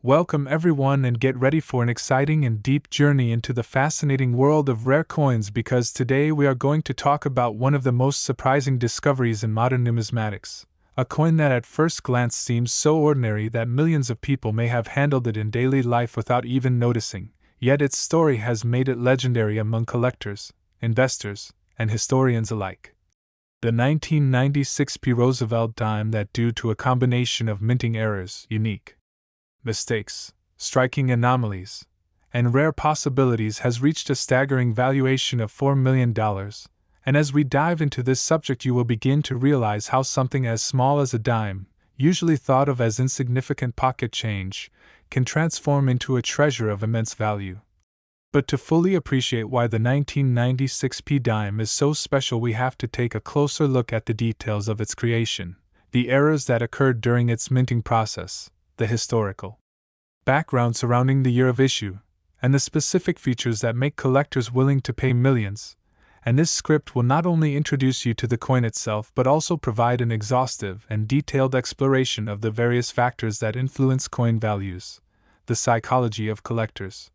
Welcome everyone and get ready for an exciting and deep journey into the fascinating world of rare coins because today we are going to talk about one of the most surprising discoveries in modern numismatics. A coin that at first glance seems so ordinary that millions of people may have handled it in daily life without even noticing, yet its story has made it legendary among collectors, investors, and historians alike. The 1996 P Roosevelt dime that, due to a combination of minting errors, unique mistakes, striking anomalies, and rare possibilities has reached a staggering valuation of $4 million, and as we dive into this subject you will begin to realize how something as small as a dime, usually thought of as insignificant pocket change, can transform into a treasure of immense value. But to fully appreciate why the 1996 P dime is so special we have to take a closer look at the details of its creation, the errors that occurred during its minting process, the historical background surrounding the year of issue, and the specific features that make collectors willing to pay millions. And this script will not only introduce you to the coin itself but also provide an exhaustive and detailed exploration of the various factors that influence coin values, the psychology of collectors,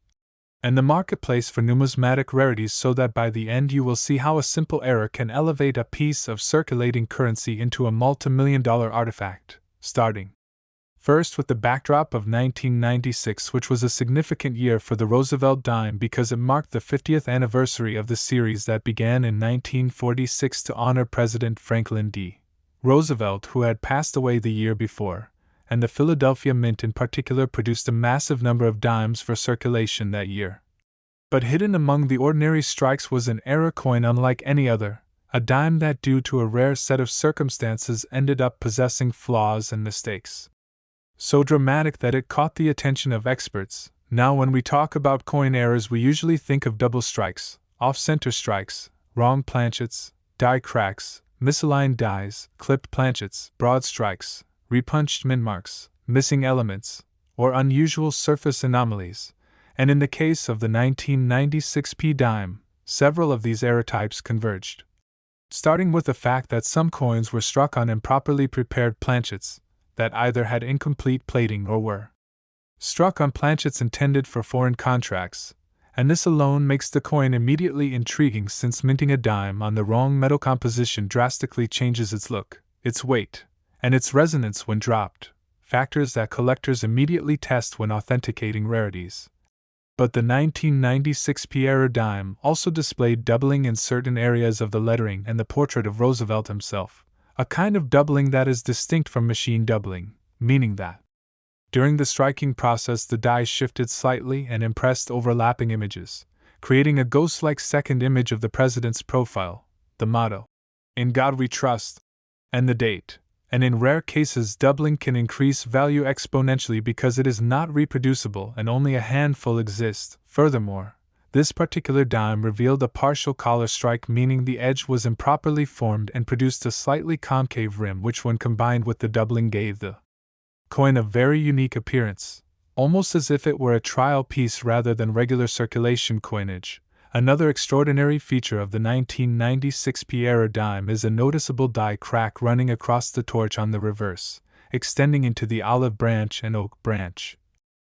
and the marketplace for numismatic rarities, so that by the end you will see how a simple error can elevate a piece of circulating currency into a multi-million-dollar artifact. Starting first with the backdrop of 1996, which was a significant year for the Roosevelt dime because it marked the 50th anniversary of the series that began in 1946 to honor President Franklin D. Roosevelt, who had passed away the year before, and the Philadelphia Mint in particular produced a massive number of dimes for circulation that year. But hidden among the ordinary strikes was an error coin unlike any other, a dime that, due to a rare set of circumstances, ended up possessing flaws and mistakes so dramatic that it caught the attention of experts. Now, when we talk about coin errors, we usually think of double strikes, off-center strikes, wrong planchets, die cracks, misaligned dies, clipped planchets, broad strikes, repunched mint marks, missing elements, or unusual surface anomalies. And in the case of the 1996 P dime, several of these error types converged. Starting with the fact that some coins were struck on improperly prepared planchets that either had incomplete plating or were struck on planchets intended for foreign contracts, and this alone makes the coin immediately intriguing, since minting a dime on the wrong metal composition drastically changes its look, its weight, and its resonance when dropped, factors that collectors immediately test when authenticating rarities. But the 1996 P error dime also displayed doubling in certain areas of the lettering and the portrait of Roosevelt himself, a kind of doubling that is distinct from machine doubling, meaning that during the striking process the die shifted slightly and impressed overlapping images, creating a ghost-like second image of the president's profile, the motto, "In God We Trust," and the date. And in rare cases, doubling can increase value exponentially because it is not reproducible and only a handful exist. Furthermore, this particular dime revealed a partial collar strike, meaning the edge was improperly formed and produced a slightly concave rim, which, when combined with the doubling, gave the coin a very unique appearance, almost as if it were a trial piece rather than regular circulation coinage. Another extraordinary feature of the 1996 P error dime is a noticeable die crack running across the torch on the reverse, extending into the olive branch and oak branch.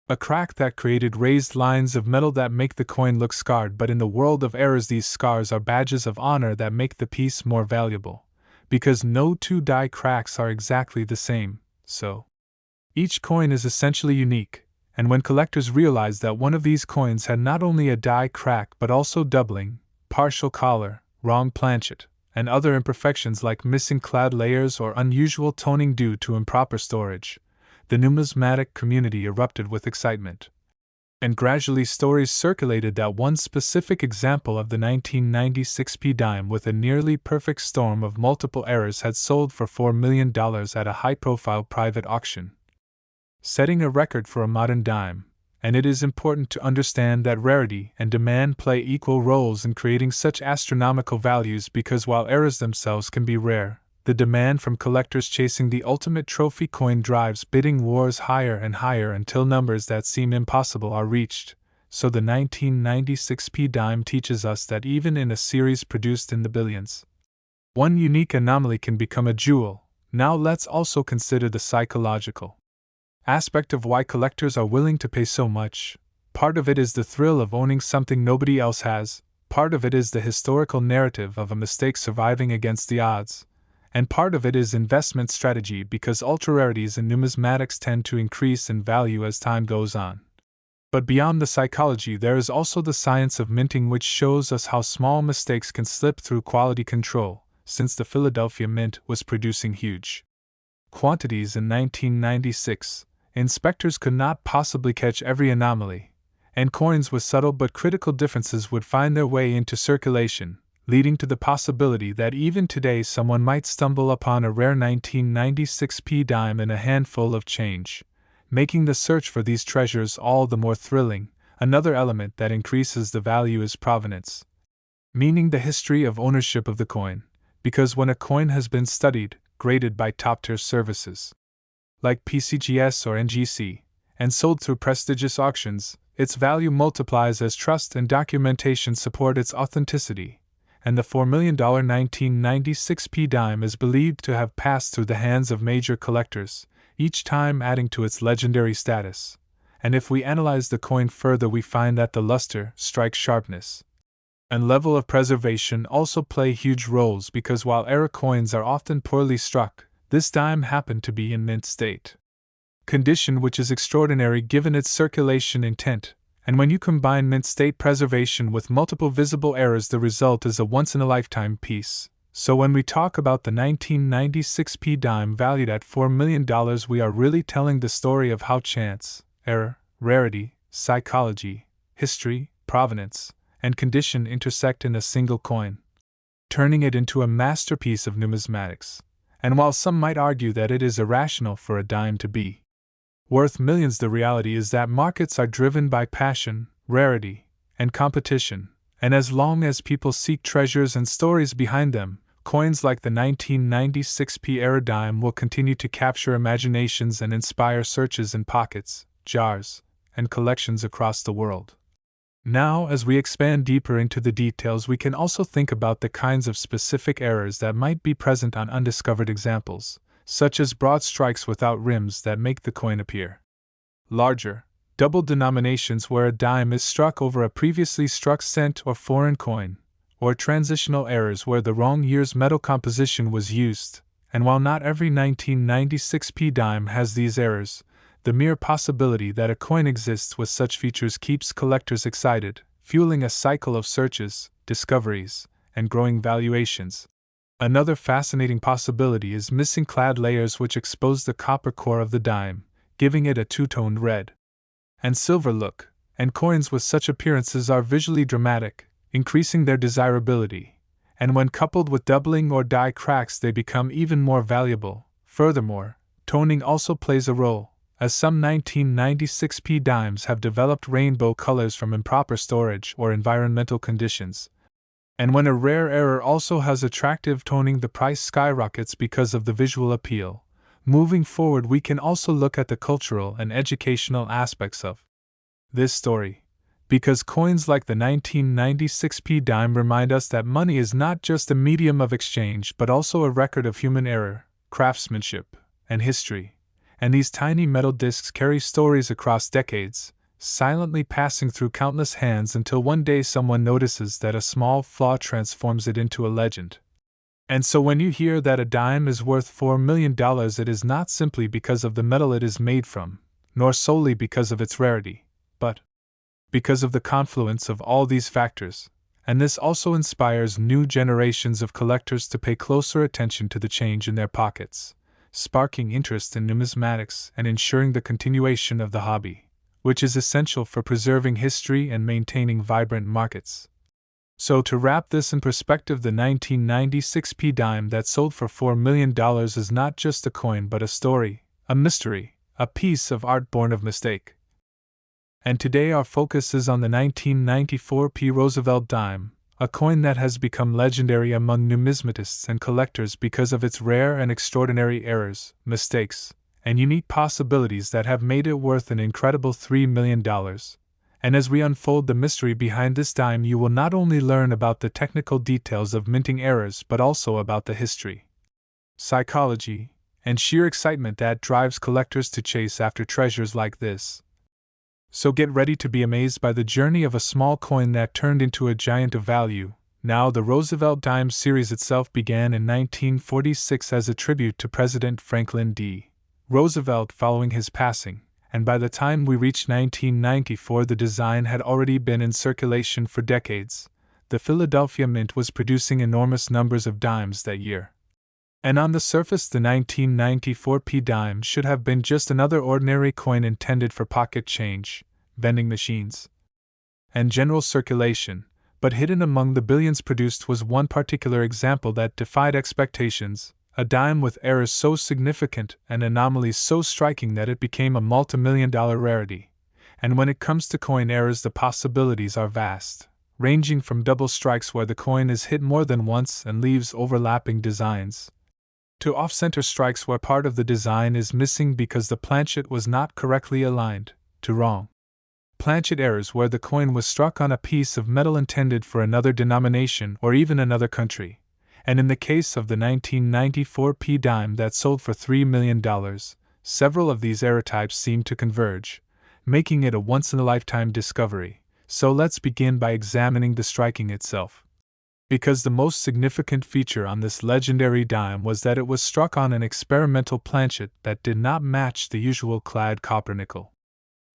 A crack that created raised lines of metal that make the coin look scarred, but in the world of errors these scars are badges of honor that make the piece more valuable, because no two die cracks are exactly the same, so each coin is essentially unique. And when collectors realize that one of these coins had not only a die crack but also doubling, partial collar, wrong planchet, and other imperfections like missing clad layers or unusual toning due to improper storage, the numismatic community erupted with excitement. And gradually stories circulated that one specific example of the 1996 P dime with a nearly perfect storm of multiple errors had sold for $4 million at a high-profile private auction, setting a record for a modern dime. And it is important to understand that rarity and demand play equal roles in creating such astronomical values, because while errors themselves can be rare, the demand from collectors chasing the ultimate trophy coin drives bidding wars higher and higher until numbers that seem impossible are reached. So the 1996 P dime teaches us that even in a series produced in the billions, one unique anomaly can become a jewel. Now let's also consider the psychological aspect of why collectors are willing to pay so much. Part of it is the thrill of owning something nobody else has, part of it is the historical narrative of a mistake surviving against the odds, and part of it is investment strategy because ultra-rarities in numismatics tend to increase in value as time goes on. But beyond the psychology, there is also the science of minting, which shows us how small mistakes can slip through quality control, since the Philadelphia Mint was producing huge quantities in 1996. Inspectors could not possibly catch every anomaly, and coins with subtle but critical differences would find their way into circulation, leading to the possibility that even today someone might stumble upon a rare 1996 P dime in a handful of change, making the search for these treasures all the more thrilling. Another element that increases the value is provenance, meaning the history of ownership of the coin, because when a coin has been studied, graded by top-tier services like PCGS or NGC, and sold through prestigious auctions, its value multiplies as trust and documentation support its authenticity, and the $4 million 1996 P dime is believed to have passed through the hands of major collectors, each time adding to its legendary status. And if we analyze the coin further, we find that the luster, strike sharpness, and level of preservation also play huge roles because while era coins are often poorly struck, this dime happened to be in mint state condition, which is extraordinary given its circulation intent, and when you combine mint state preservation with multiple visible errors, the result is a once-in-a-lifetime piece. So when we talk about the 1996 P dime valued at $4 million, we are really telling the story of how chance, error, rarity, psychology, history, provenance, and condition intersect in a single coin, turning it into a masterpiece of numismatics. And while some might argue that it is irrational for a dime to be worth millions, the reality is that markets are driven by passion, rarity, and competition, and as long as people seek treasures and stories behind them, coins like the 1996 P era dime will continue to capture imaginations and inspire searches in pockets, jars, and collections across the world. Now, as we expand deeper into the details, we can also think about the kinds of specific errors that might be present on undiscovered examples, such as broad strikes without rims that make the coin appear larger, double denominations where a dime is struck over a previously struck cent or foreign coin, or transitional errors where the wrong year's metal composition was used. And while not every 1996 P dime has these errors, the mere possibility that a coin exists with such features keeps collectors excited, fueling a cycle of searches, discoveries, and growing valuations. Another fascinating possibility is missing clad layers, which expose the copper core of the dime, giving it a two-toned red and silver look, and coins with such appearances are visually dramatic, increasing their desirability, and when coupled with doubling or die cracks, they become even more valuable. Furthermore, toning also plays a role, as some 1996 P dimes have developed rainbow colors from improper storage or environmental conditions. And when a rare error also has attractive toning, the price skyrockets because of the visual appeal. Moving forward, we can also look at the cultural and educational aspects of this story, because coins like the 1996 P dime remind us that money is not just a medium of exchange but also a record of human error, craftsmanship, and history. And these tiny metal discs carry stories across decades, silently passing through countless hands until one day someone notices that a small flaw transforms it into a legend. And so when you hear that a dime is worth $4 million, it is not simply because of the metal it is made from, nor solely because of its rarity, but because of the confluence of all these factors. And this also inspires new generations of collectors to pay closer attention to the change in their pockets, sparking interest in numismatics and ensuring the continuation of the hobby, which is essential for preserving history and maintaining vibrant markets. So to wrap this in perspective, the 1996 P dime that sold for $4 million is not just a coin but a story, a mystery, a piece of art born of mistake. And today our focus is on the 1994 P Roosevelt dime, a coin that has become legendary among numismatists and collectors because of its rare and extraordinary errors, mistakes, and unique possibilities that have made it worth an incredible $3 million. And as we unfold the mystery behind this dime, you will not only learn about the technical details of minting errors but also about the history, psychology, and sheer excitement that drives collectors to chase after treasures like this. So get ready to be amazed by the journey of a small coin that turned into a giant of value. Now, the Roosevelt dime series itself began in 1946 as a tribute to President Franklin D. Roosevelt following his passing, and by the time we reached 1994, the design had already been in circulation for decades. The Philadelphia Mint was producing enormous numbers of dimes that year. And on the surface, the 1994 P dime should have been just another ordinary coin intended for pocket change, vending machines, and general circulation, but hidden among the billions produced was one particular example that defied expectations, a dime with errors so significant and anomalies so striking that it became a multi-million-dollar rarity. And when it comes to coin errors, the possibilities are vast, ranging from double strikes where the coin is hit more than once and leaves overlapping designs, to off-center strikes where part of the design is missing because the planchet was not correctly aligned, to wrong planchet errors where the coin was struck on a piece of metal intended for another denomination or even another country. And in the case of the 1994 P dime that sold for $3 million, several of these error types seem to converge, making it a once-in-a-lifetime discovery. So let's begin by examining the striking itself. Because the most significant feature on this legendary dime was that it was struck on an experimental planchet that did not match the usual clad copper-nickel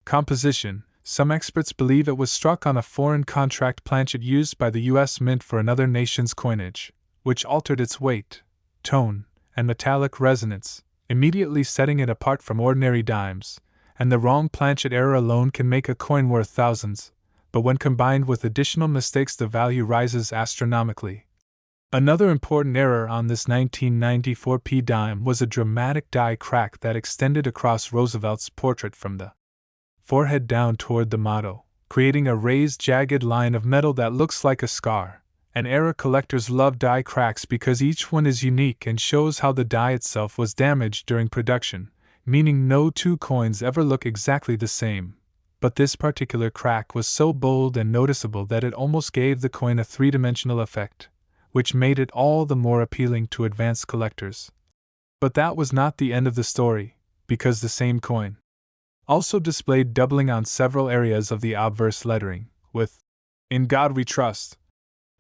composition. Some experts believe it was struck on a foreign contract planchet used by the U.S. Mint for another nation's coinage, which altered its weight, tone, and metallic resonance, immediately setting it apart from ordinary dimes. And the wrong planchet error alone can make a coin worth thousands, but when combined with additional mistakes, the value rises astronomically. Another important error on this 1994 P dime was a dramatic die crack that extended across Roosevelt's portrait from the forehead down toward the motto, creating a raised, jagged line of metal that looks like a scar. And error collectors love die cracks because each one is unique and shows how the die itself was damaged during production, meaning no two coins ever look exactly the same. But this particular crack was so bold and noticeable that it almost gave the coin a three-dimensional effect, which made it all the more appealing to advanced collectors. But that was not the end of the story, because the same coin also displayed doubling on several areas of the obverse lettering, with "In God We Trust,"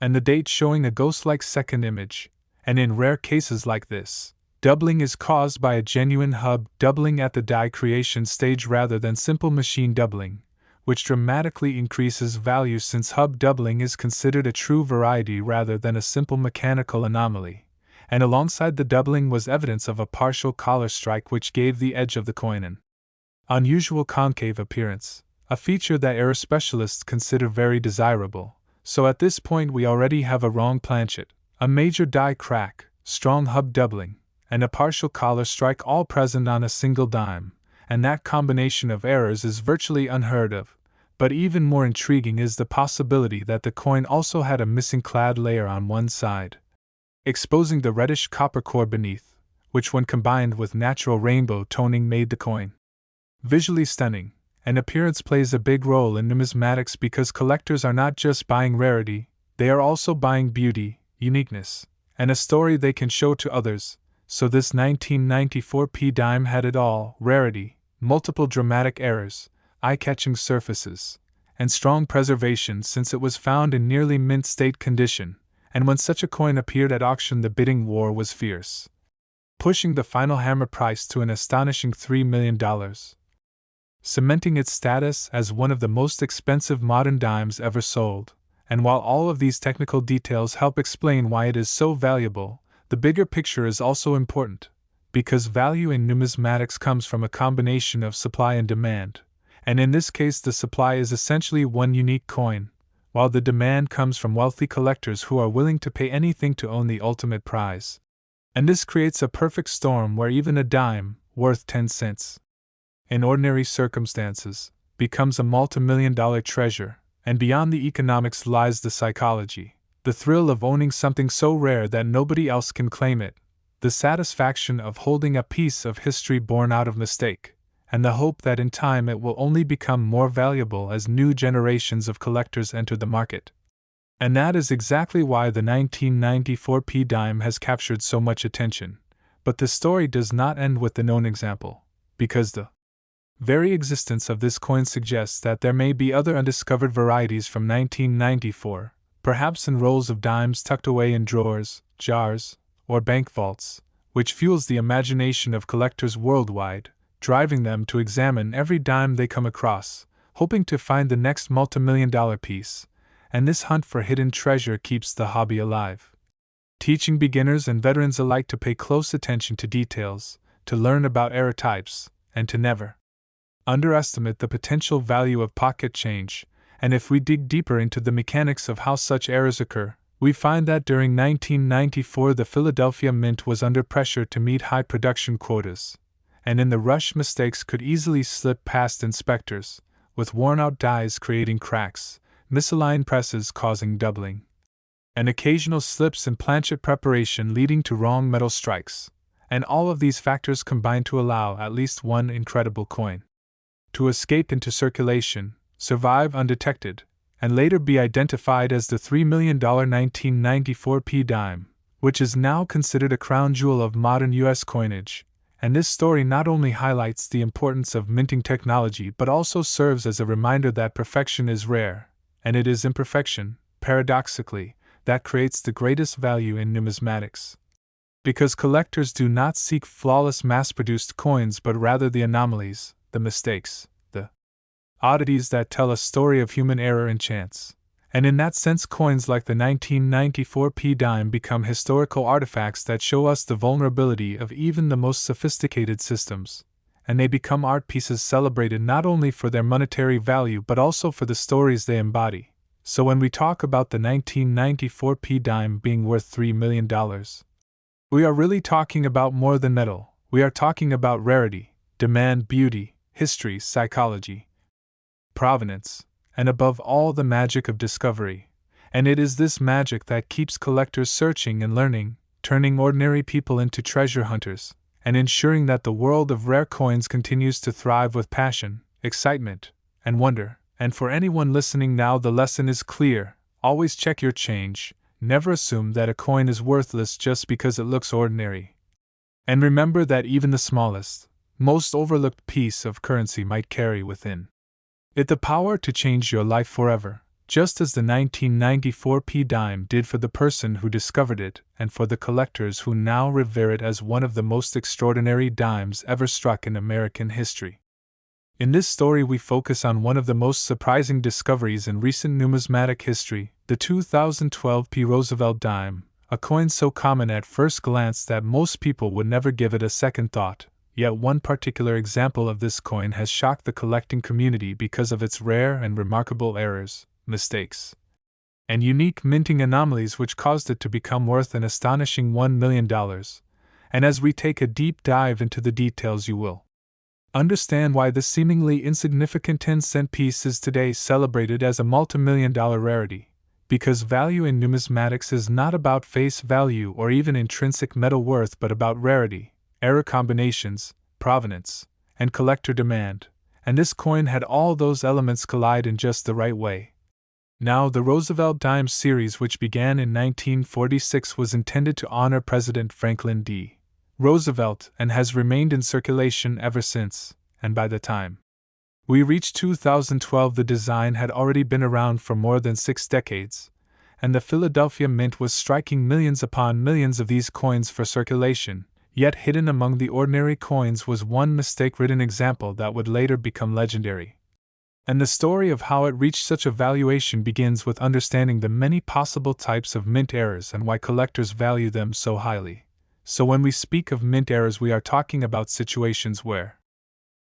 and the date showing a ghost-like second image. And in rare cases like this, doubling is caused by a genuine hub doubling at the die creation stage rather than simple machine doubling, which dramatically increases value since hub doubling is considered a true variety rather than a simple mechanical anomaly. And alongside the doubling was evidence of a partial collar strike, which gave the edge of the coin an unusual concave appearance, a feature that error specialists consider very desirable. So at this point we already have a wrong planchet, a major die crack, strong hub doubling, and a partial collar strike all present on a single dime, and that combination of errors is virtually unheard of. But even more intriguing is the possibility that the coin also had a missing clad layer on one side, exposing the reddish copper core beneath, which when combined with natural rainbow toning made the coin visually stunning. And appearance plays a big role in numismatics because collectors are not just buying rarity, they are also buying beauty, uniqueness, and a story they can show to others. So this 1994 P dime had it all: rarity, multiple dramatic errors, eye-catching surfaces, and strong preservation since it was found in nearly mint state condition. And when such a coin appeared at auction, the bidding war was fierce, pushing the final hammer price to an astonishing $3 million. Cementing its status as one of the most expensive modern dimes ever sold. And while all of these technical details help explain why it is so valuable, the bigger picture is also important, because value in numismatics comes from a combination of supply and demand, and in this case the supply is essentially one unique coin, while the demand comes from wealthy collectors who are willing to pay anything to own the ultimate prize. And this creates a perfect storm where even a dime, worth 10 cents, in ordinary circumstances, becomes a multi-million-dollar treasure, and beyond the economics lies the psychology, the thrill of owning something so rare that nobody else can claim it, the satisfaction of holding a piece of history born out of mistake, and the hope that in time it will only become more valuable as new generations of collectors enter the market. And that is exactly why the 1994 P dime has captured so much attention, But the story does not end with the known example, because the very existence of this coin suggests that there may be other undiscovered varieties from 1994, perhaps in rolls of dimes tucked away in drawers, jars, or bank vaults, which fuels the imagination of collectors worldwide, driving them to examine every dime they come across, hoping to find the next multimillion-dollar piece, and this hunt for hidden treasure keeps the hobby alive, teaching beginners and veterans alike to pay close attention to details, to learn about error types, and to never underestimate the potential value of pocket change. And if we dig deeper into the mechanics of how such errors occur, we find that during 1994 the Philadelphia Mint was under pressure to meet high production quotas, and in the rush mistakes could easily slip past inspectors, with worn-out dies creating cracks, misaligned presses causing doubling, and occasional slips in planchet preparation leading to wrong metal strikes, and all of these factors combine to allow at least one incredible coin to escape into circulation, survive undetected, and later be identified as the $3 million 1994 P dime, which is now considered a crown jewel of modern U.S. coinage. And this story not only highlights the importance of minting technology but also serves as a reminder that perfection is rare, and it is imperfection, paradoxically, that creates the greatest value in numismatics. Because collectors do not seek flawless mass-produced coins but rather the anomalies, the mistakes, the oddities that tell a story of human error and chance. And in that sense, coins like the 1994 P dime become historical artifacts that show us the vulnerability of even the most sophisticated systems, and they become art pieces celebrated not only for their monetary value but also for the stories they embody. So when we talk about the 1994 P dime being worth $3 million, we are really talking about more than metal. We are talking about rarity, demand, beauty, history, psychology, provenance, and above all the magic of discovery. And it is this magic that keeps collectors searching and learning, turning ordinary people into treasure hunters, and ensuring that the world of rare coins continues to thrive with passion, excitement, and wonder. And for anyone listening now, the lesson is clear: always check your change, never assume that a coin is worthless just because it looks ordinary. And remember that even the smallest, most overlooked piece of currency might carry within it the power to change your life forever, just as the 1994 P dime did for the person who discovered it and for the collectors who now revere it as one of the most extraordinary dimes ever struck in American history. In this story we focus on one of the most surprising discoveries in recent numismatic history, the 2012 P Roosevelt dime, a coin so common at first glance that most people would never give it a second thought. Yet one particular example of this coin has shocked the collecting community because of its rare and remarkable errors, mistakes, and unique minting anomalies which caused it to become worth an astonishing $1 million. And as we take a deep dive into the details, you will understand why this seemingly insignificant 10-cent piece is today celebrated as a multimillion-dollar rarity. Because value in numismatics is not about face value or even intrinsic metal worth but about rarity, error combinations, provenance, and collector demand, and this coin had all those elements collide in just the right way. Now, the Roosevelt dime series, which began in 1946, was intended to honor President Franklin D. Roosevelt and has remained in circulation ever since, and by the time we reached 2012 the design had already been around for more than 6 decades, and the Philadelphia Mint was striking millions upon millions of these coins for circulation. Yet hidden among the ordinary coins was one mistake-ridden example that would later become legendary. And the story of how it reached such a valuation begins with understanding the many possible types of mint errors and why collectors value them so highly. So when we speak of mint errors, we are talking about situations where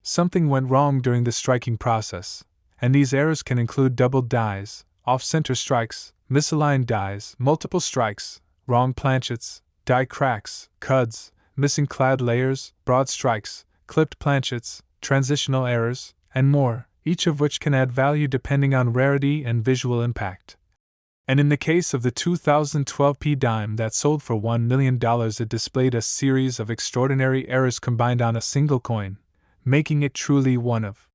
something went wrong during the striking process, and these errors can include doubled dies, off-center strikes, misaligned dies, multiple strikes, wrong planchets, die cracks, cuds, missing clad layers, broad strikes, clipped planchets, transitional errors, and more, each of which can add value depending on rarity and visual impact. And in the case of the 2012 P dime that sold for $1 million, it displayed a series of extraordinary errors combined on a single coin, making it truly one of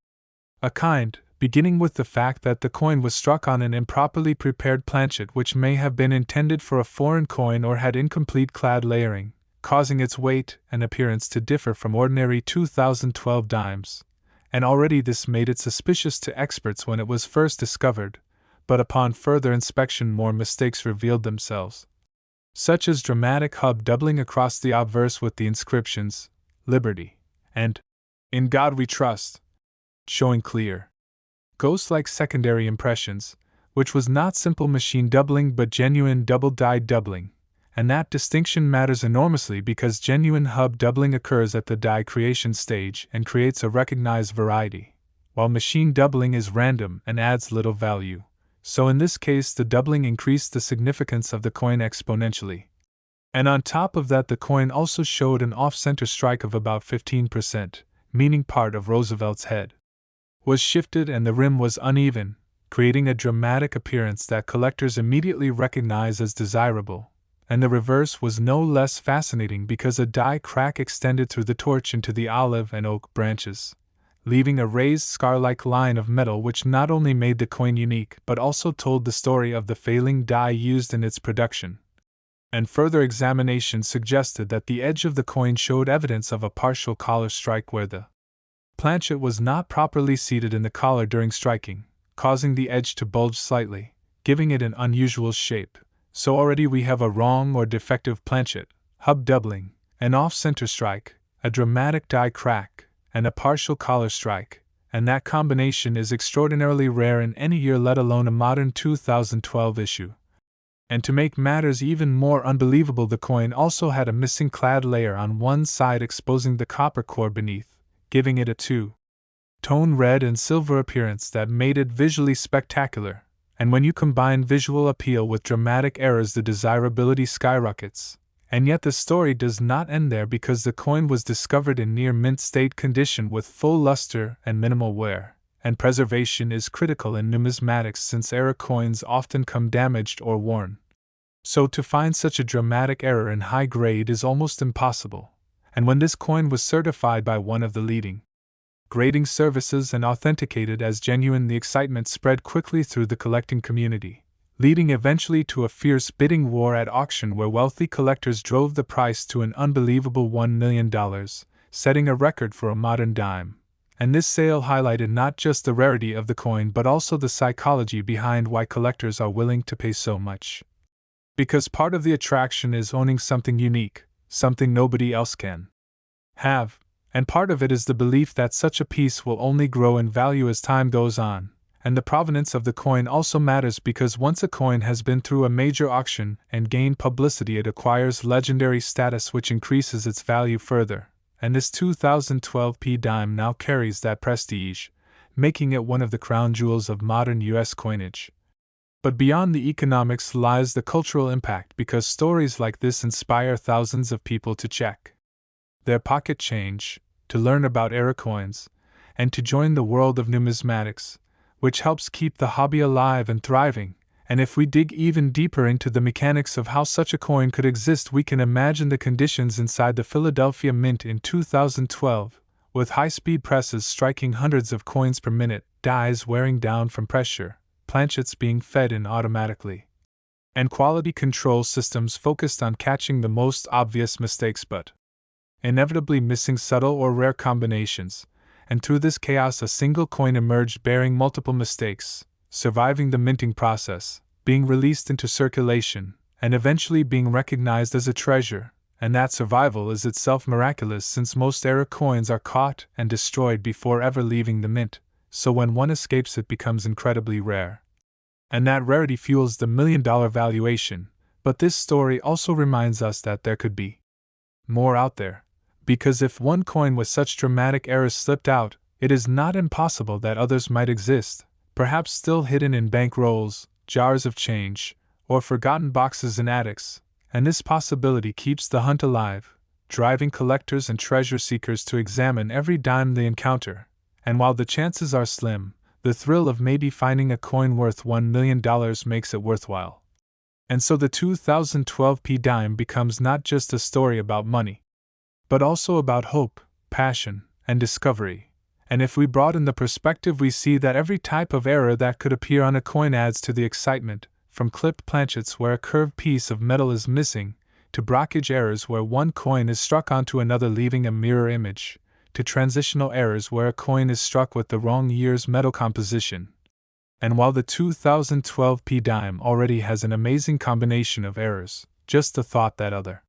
a kind, beginning with the fact that the coin was struck on an improperly prepared planchet which may have been intended for a foreign coin or had incomplete clad layering, causing its weight and appearance to differ from ordinary 2012 dimes. And already this made it suspicious to experts when it was first discovered, but upon further inspection more mistakes revealed themselves, such as dramatic hub doubling across the obverse with the inscriptions, Liberty, and In God We Trust, showing clear, ghost-like secondary impressions, which was not simple machine doubling but genuine double-die doubling, and that distinction matters enormously because genuine hub doubling occurs at the die creation stage and creates a recognized variety, while machine doubling is random and adds little value. So in this case the doubling increased the significance of the coin exponentially. And on top of that the coin also showed an off-center strike of about 15%, meaning part of Roosevelt's head was shifted and the rim was uneven, creating a dramatic appearance that collectors immediately recognize as desirable. And the reverse was no less fascinating because a die crack extended through the torch into the olive and oak branches, leaving a raised scar-like line of metal which not only made the coin unique but also told the story of the failing die used in its production. And further examination suggested that the edge of the coin showed evidence of a partial collar strike where the planchet was not properly seated in the collar during striking, causing the edge to bulge slightly, giving it an unusual shape. So already we have a wrong or defective planchet, hub doubling, an off-center strike, a dramatic die crack, and a partial collar strike, and that combination is extraordinarily rare in any year, let alone a modern 2012 issue. And to make matters even more unbelievable, the coin also had a missing clad layer on one side exposing the copper core beneath, giving it a two-tone red and silver appearance that made it visually spectacular. And when you combine visual appeal with dramatic errors, the desirability skyrockets. And yet the story does not end there because the coin was discovered in near mint state condition with full luster and minimal wear, and preservation is critical in numismatics since error coins often come damaged or worn. So to find such a dramatic error in high grade is almost impossible, and when this coin was certified by one of the leading grading services and authenticated as genuine, the excitement spread quickly through the collecting community, leading eventually to a fierce bidding war at auction where wealthy collectors drove the price to an unbelievable $1 million, setting a record for a modern dime. And this sale highlighted not just the rarity of the coin but also the psychology behind why collectors are willing to pay so much. Because part of the attraction is owning something unique, something nobody else can have. And part of it is the belief that such a piece will only grow in value as time goes on, and the provenance of the coin also matters because once a coin has been through a major auction and gained publicity, it acquires legendary status which increases its value further, and this 2012 P dime now carries that prestige, making it one of the crown jewels of modern US coinage. But beyond the economics lies the cultural impact because stories like this inspire thousands of people to check their pocket change, to learn about era coins, and to join the world of numismatics, which helps keep the hobby alive and thriving. And if we dig even deeper into the mechanics of how such a coin could exist, we can imagine the conditions inside the Philadelphia Mint in 2012, with high-speed presses striking hundreds of coins per minute, dies wearing down from pressure, planchets being fed in automatically, and quality control systems focused on catching the most obvious mistakes but inevitably missing subtle or rare combinations, and through this chaos a single coin emerged bearing multiple mistakes, surviving the minting process, being released into circulation, and eventually being recognized as a treasure, and that survival is itself miraculous since most era coins are caught and destroyed before ever leaving the mint, so when one escapes it becomes incredibly rare. And that rarity fuels the $1 million valuation, but this story also reminds us that there could be more out there. Because if one coin with such dramatic errors slipped out, it is not impossible that others might exist, perhaps still hidden in bank rolls, jars of change, or forgotten boxes in attics, and this possibility keeps the hunt alive, driving collectors and treasure seekers to examine every dime they encounter. And while the chances are slim, the thrill of maybe finding a coin worth $1 million makes it worthwhile. And so the 2012 P dime becomes not just a story about money, but also about hope, passion, and discovery. And if we broaden the perspective, we see that every type of error that could appear on a coin adds to the excitement, from clipped planchets where a curved piece of metal is missing, to blockage errors where one coin is struck onto another leaving a mirror image, to transitional errors where a coin is struck with the wrong year's metal composition. And while the 2012 P dime already has an amazing combination of errors, just the thought that other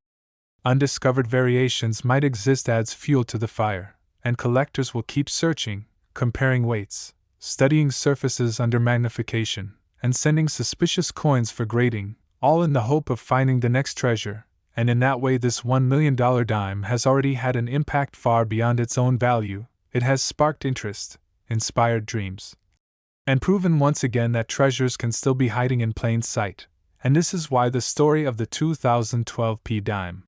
undiscovered variations might exist adds fuel to the fire, and collectors will keep searching, comparing weights, studying surfaces under magnification, and sending suspicious coins for grading, all in the hope of finding the next treasure, and in that way this $1 million dime has already had an impact far beyond its own value. It has sparked interest, inspired dreams, and proven once again that treasures can still be hiding in plain sight, and this is why the story of the 2012 P dime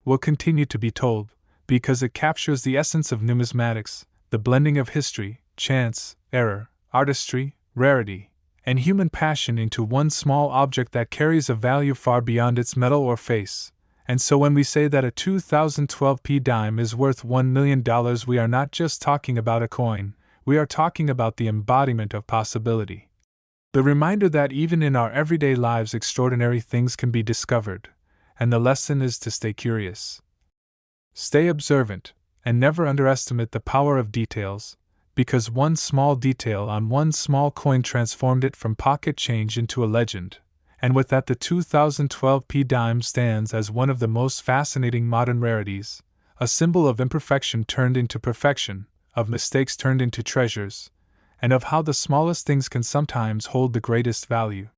will continue to be told, because it captures the essence of numismatics, the blending of history, chance, error, artistry, rarity, and human passion into one small object that carries a value far beyond its metal or face. And so when we say that a 2012 P dime is worth $1 million, we are not just talking about a coin, we are talking about the embodiment of possibility. The reminder that even in our everyday lives extraordinary things can be discovered, and the lesson is to stay curious, stay observant, and never underestimate the power of details, because one small detail on one small coin transformed it from pocket change into a legend. And with that, the 2012 P dime stands as one of the most fascinating modern rarities, a symbol of imperfection turned into perfection, of mistakes turned into treasures, and of how the smallest things can sometimes hold the greatest value.